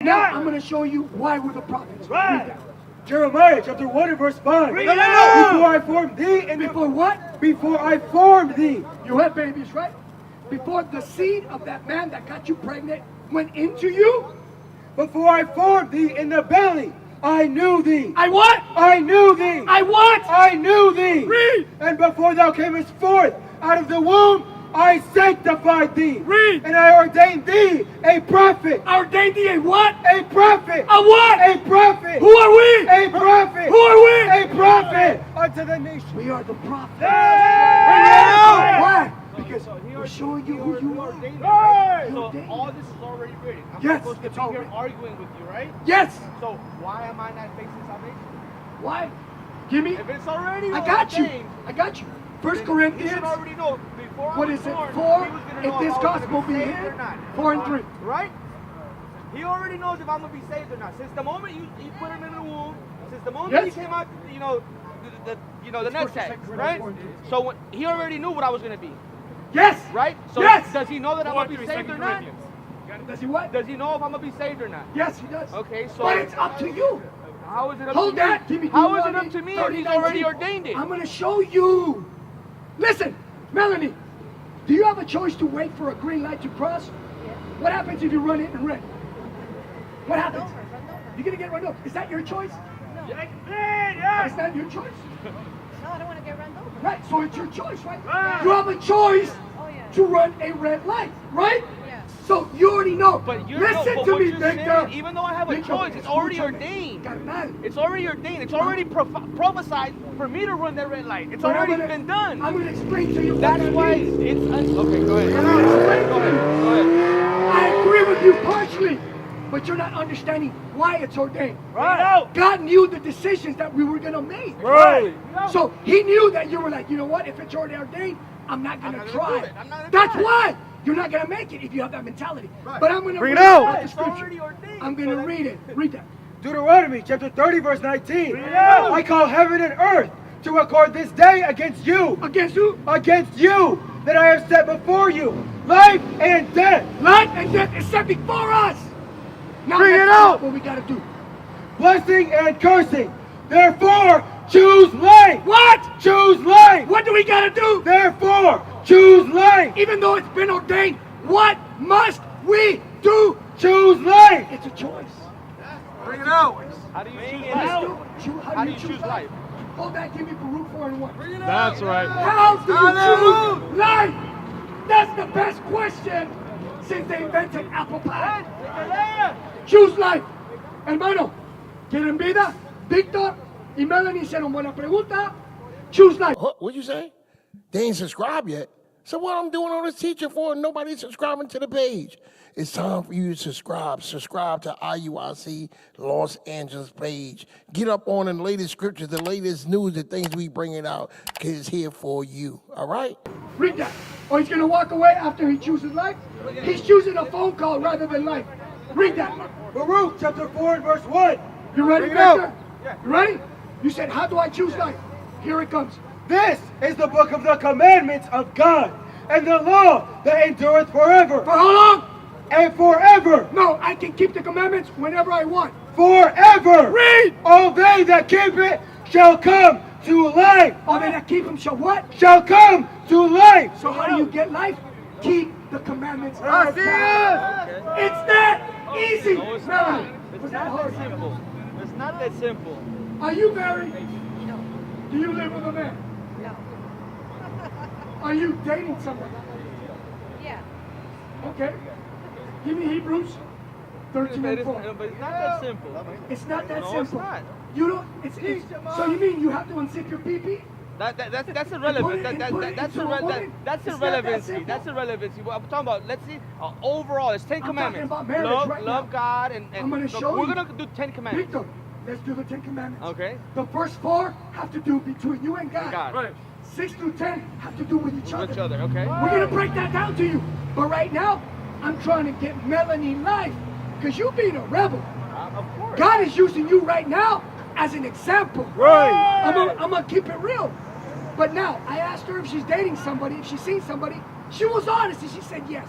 Now I'm going to show you why we're the prophets. Right. Jeremiah chapter 1 and verse 5. Read No. Before I formed thee and before what? Before I formed thee. You had babies, right? Before the seed of that man that got you pregnant went into you. Before I formed thee in the belly, I knew thee. I what? I knew thee. I what? I knew thee. Read. And before thou camest forth out of the womb, I sanctified thee. Read. And I ordained thee a prophet. I ordained thee a what? A prophet. A what? A prophet. Who are we? A prophet. Who are we? A prophet unto the nation. We are the prophets. Yeah. Why? Because we're showing you who you are. So all this is already written. I'm Yes, supposed to it's be all here written. arguing with you, right? Yes. So why am I not facing salvation? Why? Give me. If it's already I got you. ordained, I got you. First then Corinthians. He should already know before What I is was it? born, 4. he was gonna If know this if I was gospel gonna be saved hid. or not. 4 and 3. Right? He already knows if I'm gonna be saved or not. Since the moment you put him in the womb, since the moment he came out, the nutsack, right? So when, he already knew what I was gonna be, Yes. right? So Yes. does he know that I'm gonna be saved or not? Does he what? Does he know if I'm gonna be saved or not? Yes, he does. Okay, so But it's up to you. how is it up Hold to me? that. Give me How is it Deuteronomy up to me if 30, he's already 19. ordained it? I'm going to show you. Listen, Melanie, do you have a choice to wait for a green light to cross? Yeah. What happens if you run it in red? What happens? Run over. You're going to get run over. Is that your choice? No. Is that your choice? No, I don't want to get run over. Right, so it's your choice, right? Right. You have a choice Oh, yeah. to run a red light, right? Yeah. So you already know. But you're Listen but to what me, you're Victor. saying, even though I have a Victor, choice, it's already escúchame. ordained. Carnal. It's already ordained. It's already prophesied for me to run that red light. It's But already I'm gonna- been done. I'm going to explain to you what That's that why means. it's okay. Go ahead. I'm gonna explain Go to ahead. you. Go ahead. I agree with you partially, but you're not understanding why it's ordained. Right. God knew the decisions that we were going to make. Right. So he knew that you were like, you know what, if it's already ordained, I'm not going I'm to not gonna try. do it. I'm not gonna That's try. why you're not going to make it if you have that mentality. Right. But I'm going to Bring read it out. out the It's scripture. already ordained. I'm going So to that- read it. Read that. Deuteronomy chapter 30 verse 19. Bring it out. I call heaven and earth to accord this day against you. Against who? Against you that I have set before you life and death. Life and death is set before us. Now Bring let's it find out. what we got to do. Blessing and cursing. Therefore, choose life. What? Choose life. What do we got to do? Therefore, choose life. Even though it's been ordained, what must we do? Choose life. It's a choice. Bring it out. How do you choose Let's life? do it. How do you choose life? Hold that, give me Baruch 4 and 1. That's right. How do you Hallelujah. choose life? That's the best question since they invented apple pie. Choose life. Hermano, ¿quieren vida? Víctor y Melanie hicieron buena pregunta. Choose life. What'd you say? They ain't subscribed yet. So what I'm doing all this teaching for and nobody's subscribing to the page. It's time for you to subscribe. Subscribe to IUIC Los Angeles page. Get up on the latest scriptures, the latest news, the things we bringing out, because it's here for you. All right? Read that. Or he's going to walk away after he chooses life. He's choosing a phone call rather than life. Read that. Baruch chapter 4 and verse 1. You ready, Bring it out. Victor? You ready? You said, how do I choose life? Here it comes. This is the book of the commandments of God and the law that endureth forever For how long? and forever. No, I can keep the commandments whenever I want. Forever. Read. All they that keep it shall come to life. All they that keep them shall what? Shall come to life. So how do you get life? Keep the commandments of That's God. it. It's that easy. No, it's Melanie, not. It's was that not hard? that simple. It's not that simple. Are you married? No. Do you live with a man? No. Are you dating someone? Yeah. Okay. Give me Hebrews 13 But and it's, 4. but it's not that simple. It's not that No, it's simple. not. You don't. It's so you mean you have to unzip your pee-pee? That's irrelevant. Put it That's into a woman? that's It's not that irrelevancy. simple. That's irrelevancy. What I'm talking about, let's see. Overall, it's 10 I'm commandments. talking about marriage love, right love now. God, and I'm gonna look, show we're you. gonna do 10 commandments. Victor, let's do the 10 commandments. Okay. The first 4 have to do between you and God. God. Right. 6 through 10 have to do with each other. With each other. Okay. We're gonna break that down to you. But right now, I'm trying to get Melanie life because you being a rebel. Of course. God is using you right now as an example. Right. I'm gonna keep it real. But now, I asked her if she's dating somebody, if she's seen somebody. She was honest and she said yes.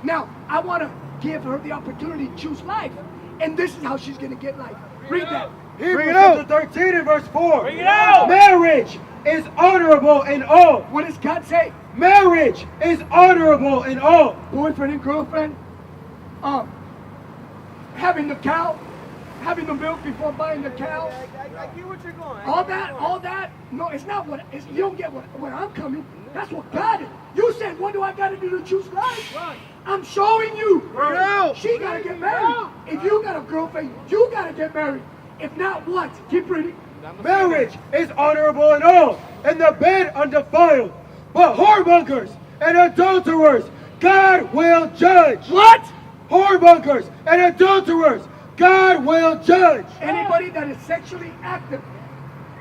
Now, I want to give her the opportunity to choose life. And this is how she's going to get life. Read that. Hebrews chapter 13 and verse 4. Bring it out. Marriage is honorable in all. What does God say? Marriage is honorable in all. Boyfriend and girlfriend, having the cow, having the milk before buying the cow. I get what you're going. All that, no, it's not what, you don't get where I'm coming. That's what God is. You said, what do I got to do to choose life? Right. I'm showing you. Bring it out. She got to get married. If you got a girlfriend, you got to get married. If not, what? Keep reading. Marriage is honorable in all, and the bed undefiled. But whoremongers and adulterers, God will judge. What? Whoremongers and adulterers, God will judge. Anybody that is sexually active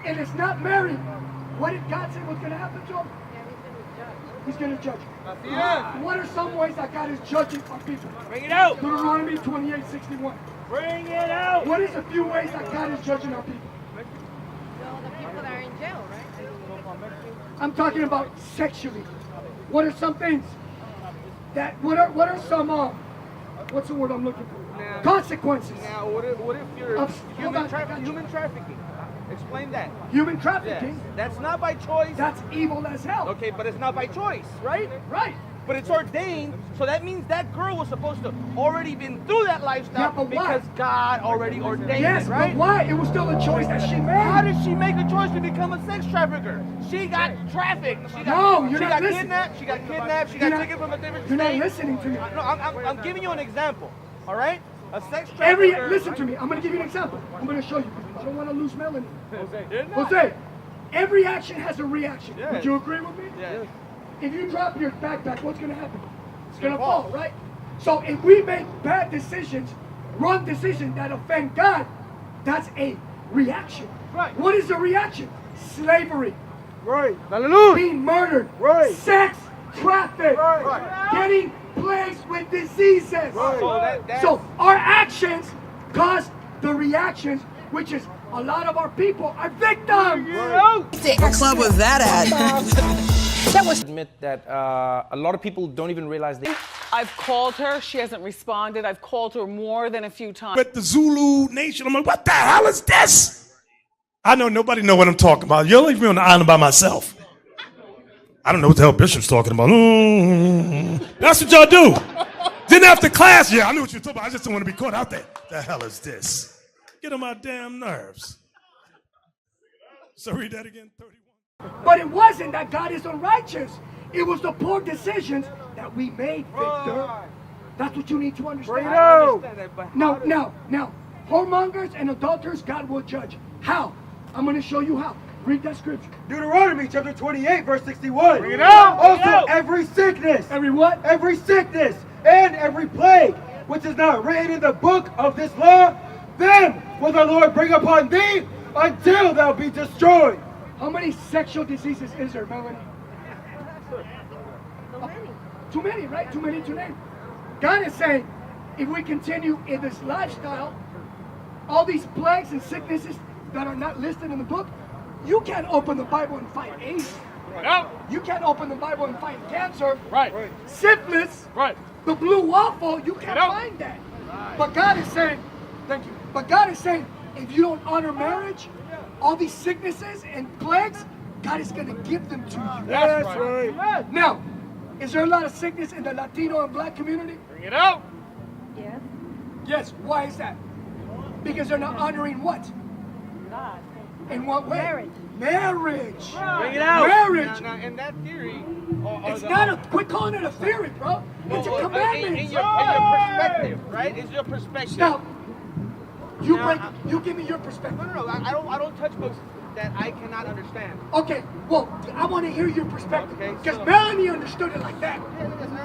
and is not married, what did God say was going to happen to him? He's going to judge. What are some ways that God is judging our people? Bring it out. Deuteronomy 28:61. Bring it out. What is a few ways that God is judging our people? Well, the people that are in jail, right? I'm talking about sexually. What are some things that, what are some, what's the word I'm looking for? Now- Consequences. Now, what if you're Hold on, I got you. human trafficking? Explain that. Human Yes. trafficking, That's not by choice. that's evil as hell. Okay, but it's not by choice, right? Right. But it's ordained, so that means that girl was supposed to already been through that lifestyle Yeah, but why? because God already ordained Yes, it, right? but why? It was still a choice that she How made. did she make a choice to become a sex trafficker? She got trafficked. She got, No, you're she not got listening. kidnapped. She got kidnapped. She You're got not- taken from a different You're not state. listening to me. No, I'm giving you an example. All right, a sex trafficker. Listen to me. I'm going to give you an example. I'm going to show you. I don't want to lose Melanie. Jose, every action has a reaction. Yes. Would you agree with me? Yes. If you drop your backpack, what's going to happen? It's going to fall, right? So if we make bad decisions, wrong decisions that offend God, that's a reaction. Right. What is a reaction? Slavery, Right. being murdered, Right. sex, traffic, Right. getting plagued with diseases. Right. So our actions cause the reactions, which is a lot of our people are victims. What club was that at? Admit that a lot of people don't even realize they. I've called her. She hasn't responded. I've called her more than a few times. But the Zulu nation, I'm like, what the hell is this? I know nobody know what I'm talking about. You'll leave me on the island by myself. I don't know what the hell Bishop's talking about. That's what y'all do. Then after class, yeah, I knew what you were talking about. I just don't want to be caught out there. The hell is this? Get on my damn nerves. So read that again, 31. But it wasn't that God is unrighteous. It was the poor decisions that we made, Victor. That's what you need to understand. I understand that, but how does- Now, whoremongers and adulterers, God will judge. How? I'm going to show you how. Read that scripture. Deuteronomy chapter 28 verse 61. Bring it out. Bring it Also out. every sickness, Every what? every sickness, and every plague, which is not written in the book of this law, them will the Lord bring upon thee until thou be destroyed. How many sexual diseases is there, Melanie? Too many, right? Too many to name. God is saying, if we continue in this lifestyle, all these plagues and sicknesses that are not listed in the book, you can't open the Bible and find AIDS. Right. You can't open the Bible and find cancer. Right. Syphilis. Right. The blue waffle, you can't find that. But God is saying, thank you. But God is saying, if you don't honor marriage, all these sicknesses and plagues, God is going to give them to you. That's right. Now, is there a lot of sickness in the Latino and black community? Bring it out. Yes. Yes. Why is that? Because they're not honoring what? God. In what way? Marriage. Marriage. Bring it out. Marriage. Now, in that theory, It's not a, quit calling it a theory, bro. It's a commandment. in your perspective, right? It's your perspective. Now, you Now, you give me your perspective. No. I don't touch books that I cannot understand. Okay, well, I want to hear your perspective. Okay, Because so- Melanie understood it like that.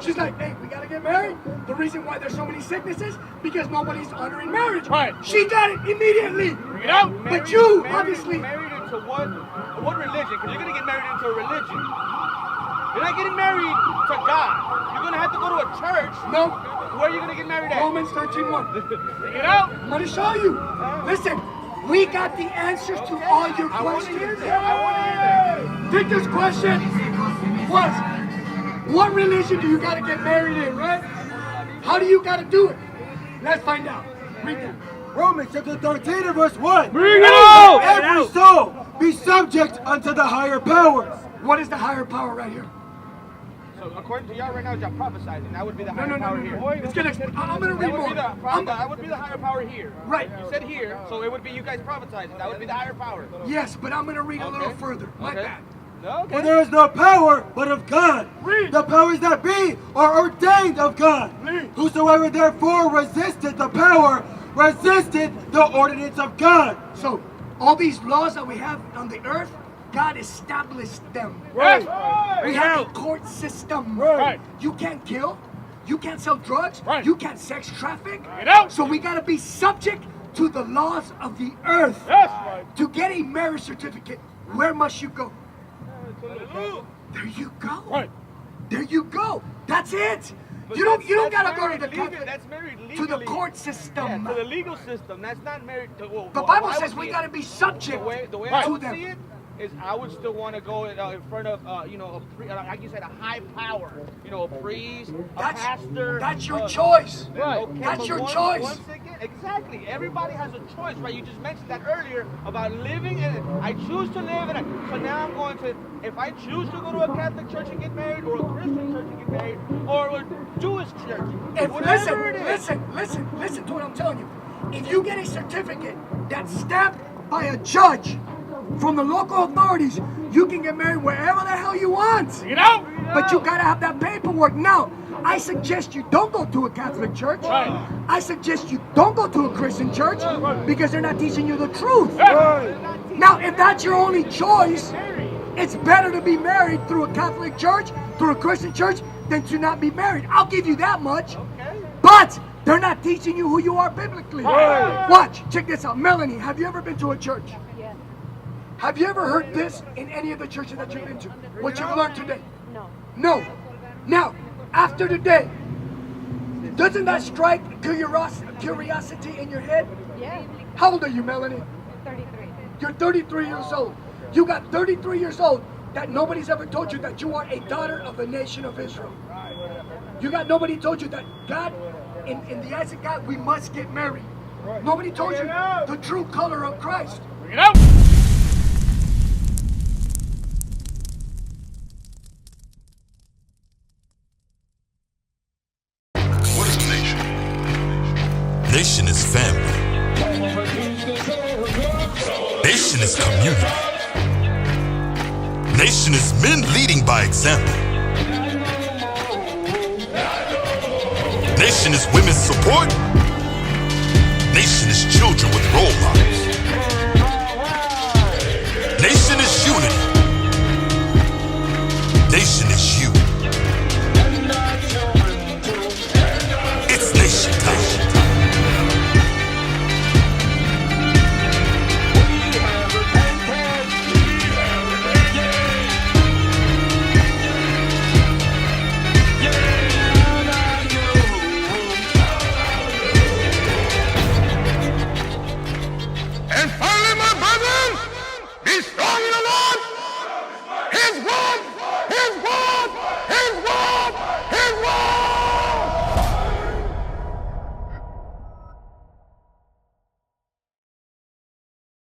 She's like, hey, we got to get married. The reason why there's so many sicknesses, because nobody's honoring marriage. Right. She got it immediately. Bring it out. But you, obviously. Married into what religion? Because you're going to get married into a religion. You're not getting married to God. You're going to have to go to a church. No. Where are you going to get married at? Romans 13:1. Bring it out. I'm going to show you. Listen, we got the answers to all your I want to hear questions. that. I want to hear that. Victor's question was, what religion do you got to get married in, right? How do you got to do it? Let's find out. Read that. Romans chapter 13 and verse 1. Bring it out! Every soul be subject unto the higher powers. What is the higher power right here? So according to y'all right now, y'all prophesizing. That would be the higher power here. It's gonna, I'm gonna read more. That would be the higher power here. Right. You said here, so it would be you guys prophesying. That would be the higher power. Yes, but I'm gonna read a little further. My bad. No, For there is no power but of God. Read. The powers that be are ordained of God. Read. Whosoever therefore resisted the power, resisted the ordinance of God. So, all these laws that we have on the earth, God established them. Right. We have a court system. Right. You can't kill. You can't sell drugs. Right. You can't sex traffic. Get out. So we gotta be subject to the laws of the earth. Yes. To get a marriage certificate, where must you go? There you go. Right. There you go. That's it. But You don't that's gotta go to married the legal- Catholic, That's married legally. to the court system. Yeah, to the legal system. That's not married to. Well, The well, Bible I says would we see gotta it- be subject the way I to would them. see it is, I would still want to go in front of, like you said, a high power. You know, a priest, a pastor. That's your choice. Right. That's but your once- choice. Once again, exactly. Everybody has a choice, right? You just mentioned that earlier about living in it. I choose to live in it. So now I'm going to, if I choose to go to a Catholic church and get married, or a Christian church and get married, or a Jewish church, If whatever it is. listen to what I'm telling you. If you get a certificate that's stamped by a judge from the local authorities, you can get married wherever the hell you want. You know? But you gotta have that paperwork. Now, I suggest you don't go to a Catholic church. Right. I suggest you don't go to a Christian church because they're not teaching you the truth. Now, if that's your only choice, it's better to be married through a Catholic church, through a Christian church, than to not be married. I'll give you that much. But they're not teaching you who you are biblically. Watch, check this out. Melanie, have you ever been to a church? Yes. Have you ever heard this in any of the churches that you've been to? What you've learned today? No. No. Now, after today, doesn't that strike curiosity in your head? Yeah. How old are you, Melanie? 33. You're 33 years old. You got 33 years old that nobody's ever told you that you are a daughter of the nation of Israel. You got nobody told you that God, in the eyes of God, we must get married. Nobody told you the true color of Christ. Bring it out. What is a nation? Nation is family. Nation is community. Nation is men leading by example. Nation is women's support. Nation is children with role models. Nation is unity. Nation is